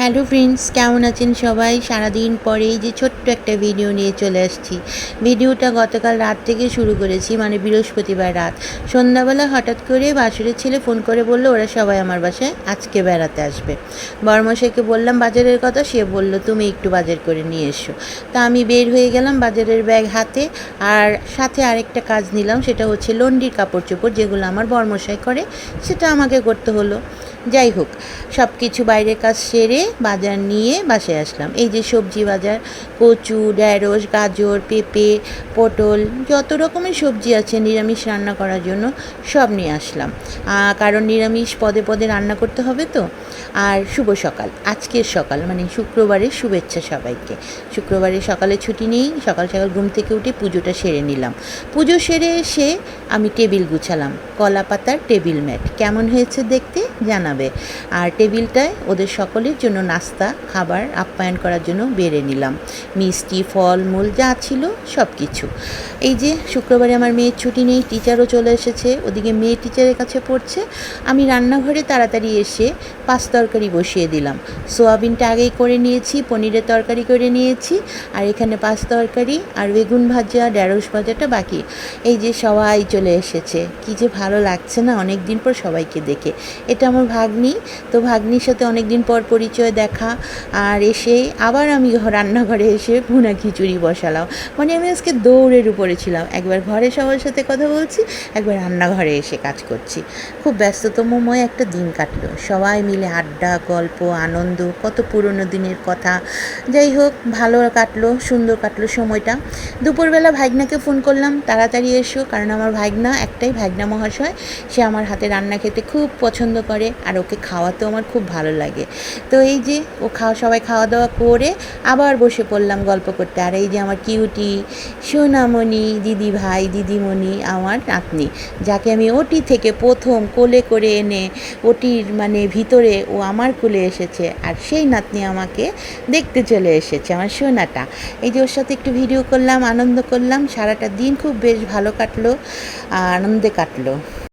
Hello friends, কেমন আছেন সবাই? সারাদিন পরেই যে ছোট্ট একটা ভিডিও নিয়ে চলে আসছি। ভিডিওটা গতকাল রাত থেকে শুরু করেছি, মানে বৃহস্পতিবার রাত সন্ধ্যাবেলা হঠাৎ করে বাসুরের ছেলে ফোন করে বলল ওরা সবাই আমার বাসায় আজকে বেড়াতে আসবে। বড়মশাইকে বললাম বাজারের কথা, সে বলল তুমি একটু বাজার করে নিয়ে এসো। তা আমি বের হয়ে গেলাম বাজারের ব্যাগ হাতে, আর সাথে আরেকটা কাজ নিলাম, সেটা হচ্ছে লন্ডির কাপড় চোপড় যেগুলো আমার বড়মশাই করে, সেটা আমাকে করতে হলো। যাই হোক, সব কিছু বাইরের কাজ সেরে বাজার নিয়ে বাসায় আসলাম। এই যে সবজি বাজার, কচু, ঢ্যাঁড়স, গাজর, পেঁপে, পটল, যত রকমের সবজি আছে নিরামিষ রান্না করার জন্য সব নিয়ে আসলাম, কারণ নিরামিষ পদে পদে রান্না করতে হবে তো। আর শুভ সকাল, আজকের সকাল মানে শুক্রবারের শুভেচ্ছা সবাইকে। শুক্রবারে সকালে ছুটি নেই, সকাল সকাল ঘুম থেকে উঠে পুজোটা সেরে নিলাম। পুজো সেরে এসে আমি টেবিল গুছালাম, কলা পাতার টেবিল ম্যাট। কেমন হয়েছে দেখতে জানাবে। আর টেবিলটায় ওদের সকলের জন্য নাস্তা খাবার আপ্যায়ন করার জন্য বেড়ে নিলাম, মিষ্টি ফলমূল যা ছিল সব কিছু। এই যে শুক্রবারে আমার মেয়ের ছুটি নেই, টিচারও চলে এসেছে, ওদিকে মেয়ে টিচারের কাছে পড়ছে। আমি রান্নাঘরে তাড়াতাড়ি এসে পাঁচ তরকারি বসিয়ে দিলাম। সোয়াবিনটা আগেই করে নিয়েছি, পনিরের তরকারি করে নিয়েছি, আর এখানে পাঁচ তরকারি আর বেগুন ভাজা, ঢ্যাঁড়স ভাজাটা বাকি। এই যে সবাই চলে এসেছে, কী যে ভালো লাগছে না অনেক দিন পর সবাইকে দেখে। এটা আমার ভাগ্নি, তো ভাগ্নির সাথে অনেক দিন পর পরিচয় দেখা। আর এসে আবার আমি রান্নাঘরে এসে ভুনা খিচুড়ি বসালাম, মানে আমি আজকে দৌড়ের উপরে ছিলাম, একবার ঘরে সবার সাথে কথা বলছি, একবার রান্নাঘরে এসে কাজ করছি। খুব ব্যস্ততমময় একটা দিন কাটলো, সবাই মিলে আড্ডা, গল্প, আনন্দ, কত পুরনো দিনের কথা। যাই হোক, ভালো কাটলো, সুন্দর কাটলো সময়টা। দুপুরবেলা ভাগনাকে ফোন করলাম তাড়াতাড়ি এসো, কারণ আমার ভাগনা একটাই, ভাগনা মহাশয়, সে আমার হাতে রান্না খেতে খুব পছন্দ করে, আর ওকে খাওয়াতেও আমার খুব ভালো লাগে। তো এই যে সবাই খাওয়া দাওয়া করে আবার বসে পড়লাম গল্প করতে। আর এই যে আমার কিউটি সোনামণি দিদি ভাই দিদিমণি, আমার নাতনি, যাকে আমি ওটি থেকে প্রথম কোলে করে এনে ওটির মানে ভিতরে ও আমার কোলে এসেছে, আর সেই নাতনি আমাকে দেখতে চলে এসেছে, আমার সোনাটা। এই যে ওর সাথে একটু ভিডিও করলাম, আনন্দ করলাম, সারাটা দিন খুব বেশ ভালো কাটলো, আনন্দে কাটলো।